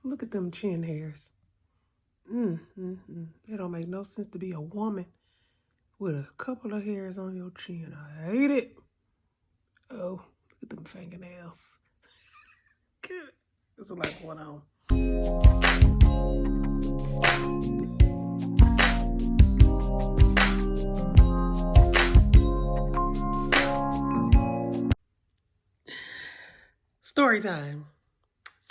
Look at them chin hairs. It don't make no sense to be a woman with a couple of hairs on your chin. I hate it. Oh, look at them fingernails. Good. It's like one on. Story time.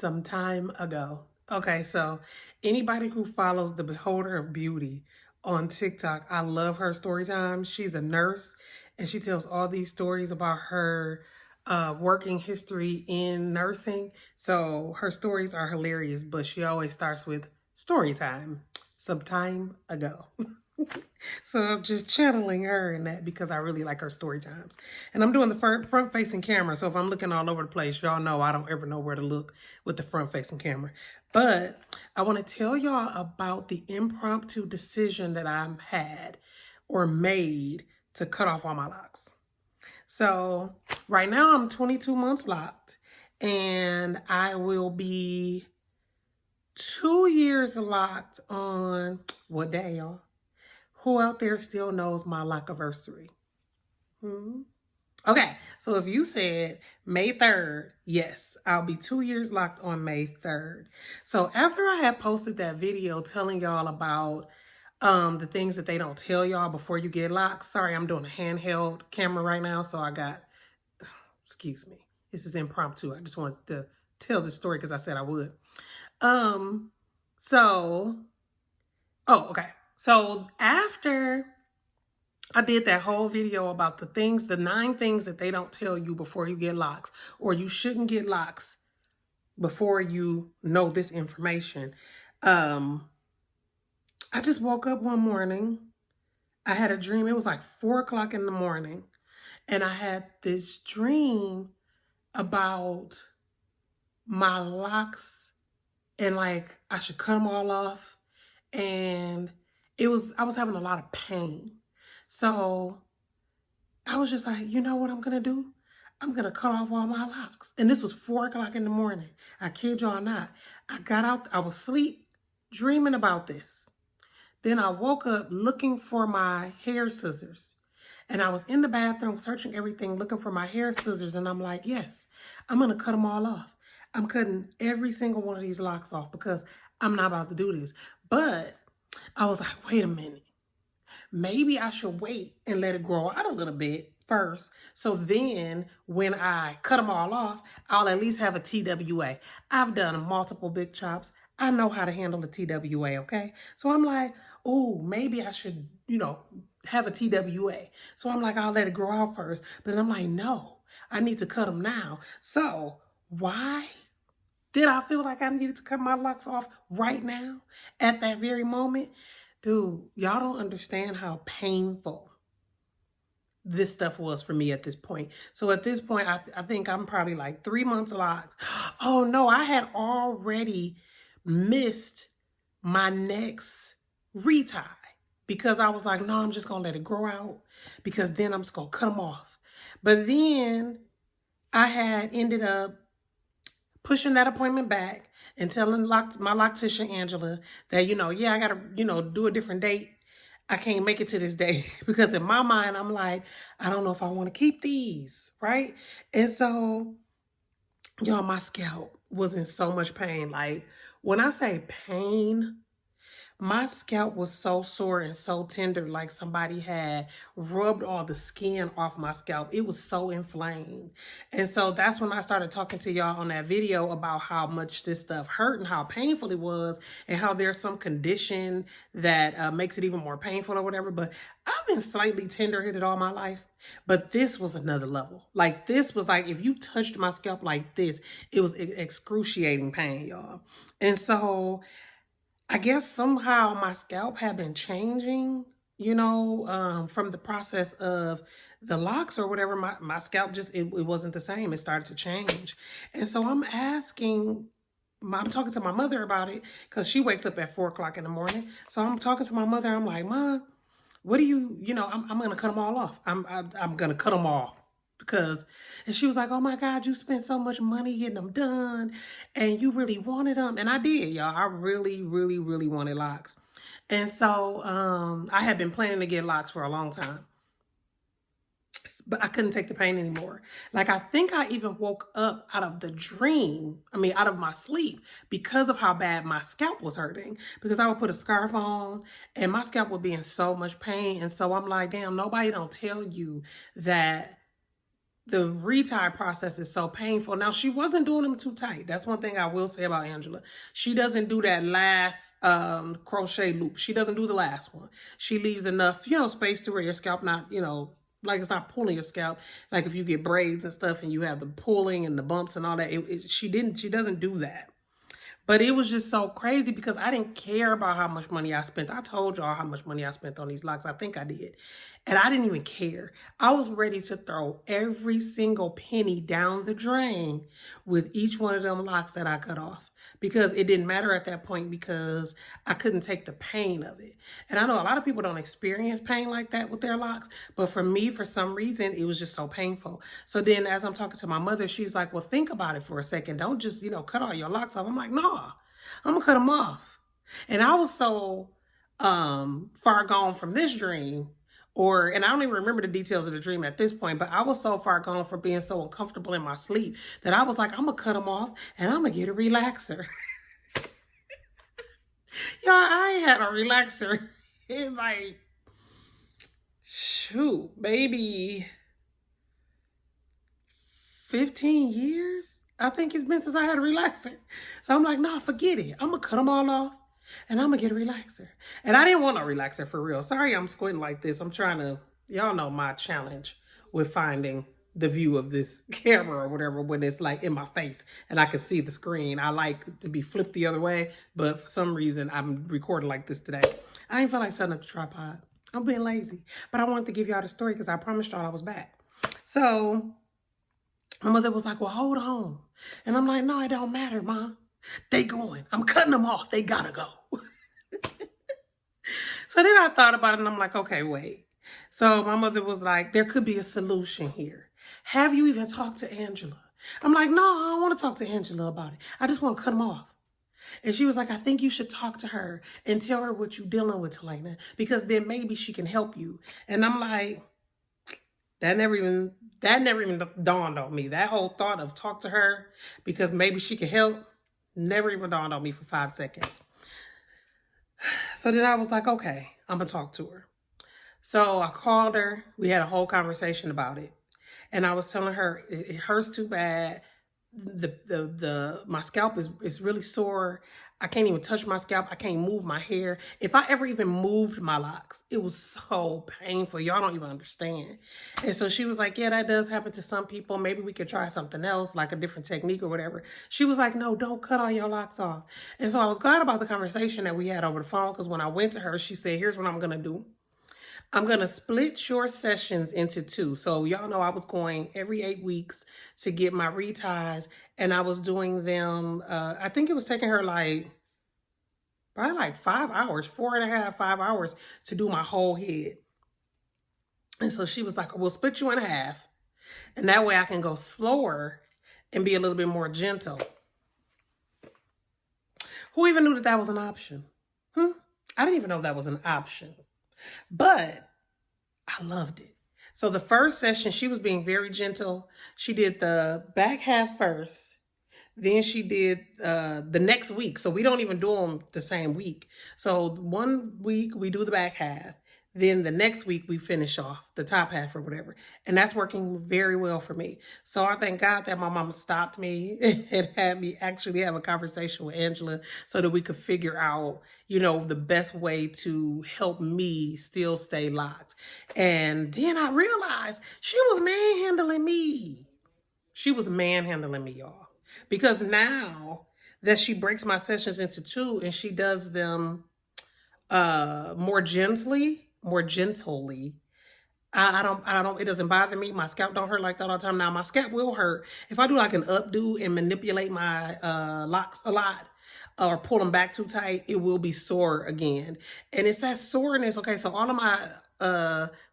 Some time ago. Okay, so anybody who follows the Beholder of Beauty on TikTok, I love her story time. She's a nurse and she tells all these stories about her working history in nursing. So her stories are hilarious, but she always starts with story time. Some time ago. So I'm just channeling her in that because I really like her story times. And I'm doing the front facing camera. So if I'm looking all over the place, y'all know I don't ever know where to look with the front facing camera. But I want to tell y'all about the impromptu decision that I had or made to cut off all my locks. So right now I'm 22 months locked and I will be 2 years locked on what day, y'all? Who out there still knows my lock-iversary? Okay, so if you said May 3rd, yes, I'll be 2 years locked on May 3rd. So after I had posted that video telling y'all about the things that they don't tell y'all before you get locked. Sorry, I'm doing a handheld camera right now, so I got, excuse me, this is impromptu. I just wanted to tell the story because I said I would. So after I did that whole video about the 9 things that they don't tell you before you get locks, or you shouldn't get locks before you know this information. I just woke up one morning. I had a dream. It was like 4 o'clock in the morning. And I had this dream about my locks and like I should cut them all off. And I was having a lot of pain. So I was just like, you know what I'm going to do? I'm going to cut off all my locks. And this was 4 o'clock in the morning. I kid y'all not. I got out, I was asleep dreaming about this. Then I woke up looking for my hair scissors. And I was in the bathroom searching everything, looking for my hair scissors. And I'm like, yes, I'm going to cut them all off. I'm cutting every single one of these locks off because I'm not about to do this. But I was like, wait a minute. Maybe I should wait and let it grow out a little bit first. So then when I cut them all off, I'll at least have a TWA. I've done multiple big chops. I know how to handle a TWA, okay? So I'm like, oh, maybe I should, have a TWA. So I'm like, I'll let it grow out first. But I'm like, no, I need to cut them now. So why did I feel like I needed to cut my locks off right now at that very moment? Dude, y'all don't understand how painful this stuff was for me at this point. So at this point, I think I'm probably like 3 months locked. Oh no, I had already missed my next retie because I was like, no, I'm just gonna let it grow out because then I'm just gonna cut them off. But then I had ended up pushing that appointment back and telling my loctician, Angela, that, I got to, do a different date. I can't make it to this day because in my mind, I'm like, I don't know if I want to keep these, right? And so, y'all, my scalp was in so much pain. Like, when I say pain, my scalp was so sore and so tender, like somebody had rubbed all the skin off my scalp. It was so inflamed. And so that's when I started talking to y'all on that video about how much this stuff hurt and how painful it was and how there's some condition that makes it even more painful or whatever. But I've been slightly tender-headed all my life. But this was another level. Like, this was like, if you touched my scalp like this, it was excruciating pain, y'all. And so I guess somehow my scalp had been changing, from the process of the locks or whatever. My scalp just, it wasn't the same. It started to change. And so I'm talking to my mother about it because she wakes up at 4 o'clock in the morning. So I'm talking to my mother. I'm like, Mom, what do I'm going to cut them all off. I'm going to cut them all. And she was like, oh my God, you spent so much money getting them done and you really wanted them. And I did, y'all. I really, really, really wanted locks. And so I had been planning to get locks for a long time, but I couldn't take the pain anymore. Like, I think I even woke up out of the dream, out of my sleep, because of how bad my scalp was hurting. Because I would put a scarf on and my scalp would be in so much pain. And so I'm like, damn, nobody don't tell you that the retie process is so painful. Now, she wasn't doing them too tight. That's one thing I will say about Angela. She doesn't do that last crochet loop. She doesn't do the last one. She leaves enough, space to where your scalp not, like it's not pulling your scalp. Like if you get braids and stuff and you have the pulling and the bumps and all that. She doesn't do that. But it was just so crazy because I didn't care about how much money I spent. I told y'all how much money I spent on these locks. I think I did. And I didn't even care. I was ready to throw every single penny down the drain with each one of them locks that I cut off. Because it didn't matter at that point because I couldn't take the pain of it. And I know a lot of people don't experience pain like that with their locks. But for me, for some reason, it was just so painful. So then as I'm talking to my mother, she's like, well, think about it for a second. Don't just, cut all your locks off. I'm like, nah, I'm going to cut them off. And I was so far gone from this dream. And I don't even remember the details of the dream at this point, but I was so far gone from being so uncomfortable in my sleep that I was like, I'm going to cut them off and I'm going to get a relaxer. Y'all, I had a relaxer in like, shoot, maybe 15 years. I think it's been since I had a relaxer. So I'm like, no, forget it. I'm going to cut them all off. And I'm going to get a relaxer. And I didn't want a relaxer for real. Sorry I'm squinting like this. I'm trying to, y'all know my challenge with finding the view of this camera or whatever when it's like in my face and I can see the screen. I like to be flipped the other way, but for some reason I'm recording like this today. I ain't feel like setting up the tripod. I'm being lazy. But I wanted to give y'all the story because I promised y'all I was back. So my mother was like, well, hold on. And I'm like, no, it don't matter, Mom. They going. I'm cutting them off. They gotta go. So then I thought about it and I'm like, okay, wait. So my mother was like, there could be a solution here. Have you even talked to Angela? I'm like, no, I don't want to talk to Angela about it. I just want to cut them off. And she was like, I think you should talk to her and tell her what you're dealing with, Talena, because then maybe she can help you. And I'm like, that never even dawned on me. That whole thought of talk to her because maybe she can help never even dawned on me for 5 seconds. So then I was like, okay, I'm going to talk to her. So I called her. We had a whole conversation about it. And I was telling her, it hurts too bad. My scalp is really sore. I can't even touch my scalp. I can't move my hair. If I ever even moved my locks, it was so painful. Y'all don't even understand. And so she was like, yeah, that does happen to some people. Maybe we could try something else, like a different technique or whatever. She was like, no, don't cut all your locks off. And so I was glad about the conversation that we had over the phone because when I went to her, she said, here's what I'm going to do. I'm going to split your sessions into 2. So y'all know I was going every 8 weeks to get my reties, and I was doing them, I think it was taking her probably like 5 hours, 4.5, 5 hours to do my whole head. And so she was like, we'll split you in half, and that way I can go slower and be a little bit more gentle. Who even knew that was an option? I didn't even know that was an option. But I loved it. So the first session, she was being very gentle. She did the back half first. Then she did the next week. So we don't even do them the same week. So 1 week we do the back half. Then the next week we finish off the top half or whatever. And that's working very well for me. So I thank God that my mama stopped me and had me actually have a conversation with Angela so that we could figure out, the best way to help me still stay locked. And then I realized she was manhandling me. She was manhandling me, y'all. Because now that she breaks my sessions into 2 and she does them more gently, I don't, it doesn't bother me. My scalp don't hurt like that all the time. Now my scalp will hurt if I do like an updo and manipulate my locks a lot or pull them back too tight. It will be sore again. And it's that soreness. Okay. So all of my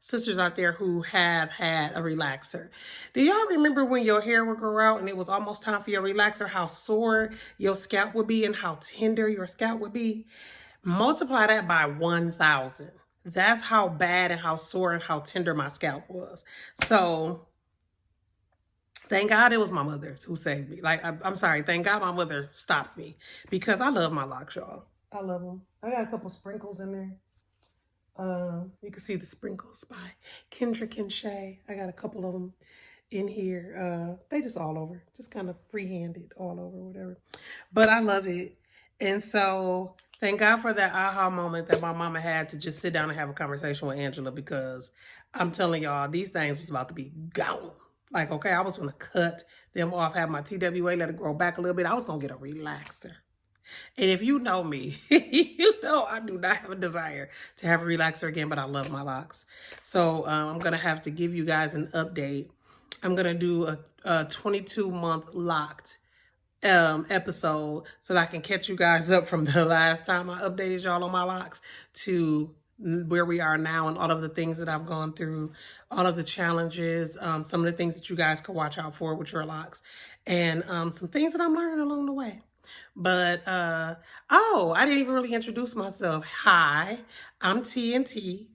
sisters out there who have had a relaxer. Do y'all remember when your hair would grow out and it was almost time for your relaxer, how sore your scalp would be and how tender your scalp would be? Multiply that by 1,000. That's how bad and how sore and how tender my scalp was. So thank God it was my mother who saved me. Like, I'm sorry. Thank God my mother stopped me because I love my locks, y'all. I love them. I got a couple sprinkles in there. You can see the sprinkles by Kendrick and Shay. I got a couple of them in here. They just all over, just kind of free-handed all over, whatever. But I love it. And so thank God for that aha moment that my mama had to just sit down and have a conversation with Angela, because I'm telling y'all, these things was about to be gone. Like, okay, I was going to cut them off, have my TWA, let it grow back a little bit. I was going to get a relaxer. And if you know me, you know I do not have a desire to have a relaxer again, but I love my locks. So I'm going to have to give you guys an update. I'm going to do a 22-month Loc'd episode so that I can catch you guys up from the last time I updated y'all on my locks to where we are now and all of the things that I've gone through, all of the challenges, some of the things that you guys can watch out for with your locks, and some things that I'm learning along the way. But, oh, I didn't even really introduce myself. Hi, I'm TNT.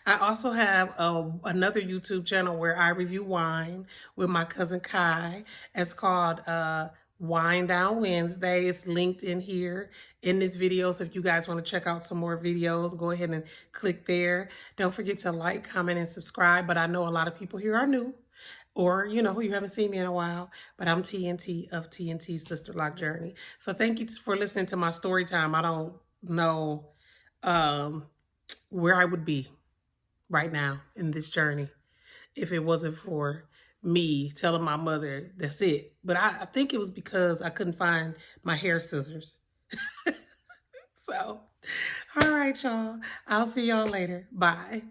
I also have another YouTube channel where I review wine with my cousin Kai. It's called Wine Down Wednesday. It's linked in here in this video. So if you guys want to check out some more videos, go ahead and click there. Don't forget to like, comment, and subscribe. But I know a lot of people here are new, or, you know, you haven't seen me in a while, but I'm TNT of TNT's Sister Lock Journey. So thank you for listening to my story time. I don't know where I would be right now in this journey if it wasn't for me telling my mother, that's it. But I think it was because I couldn't find my hair scissors. So, all right, y'all. I'll see y'all later. Bye.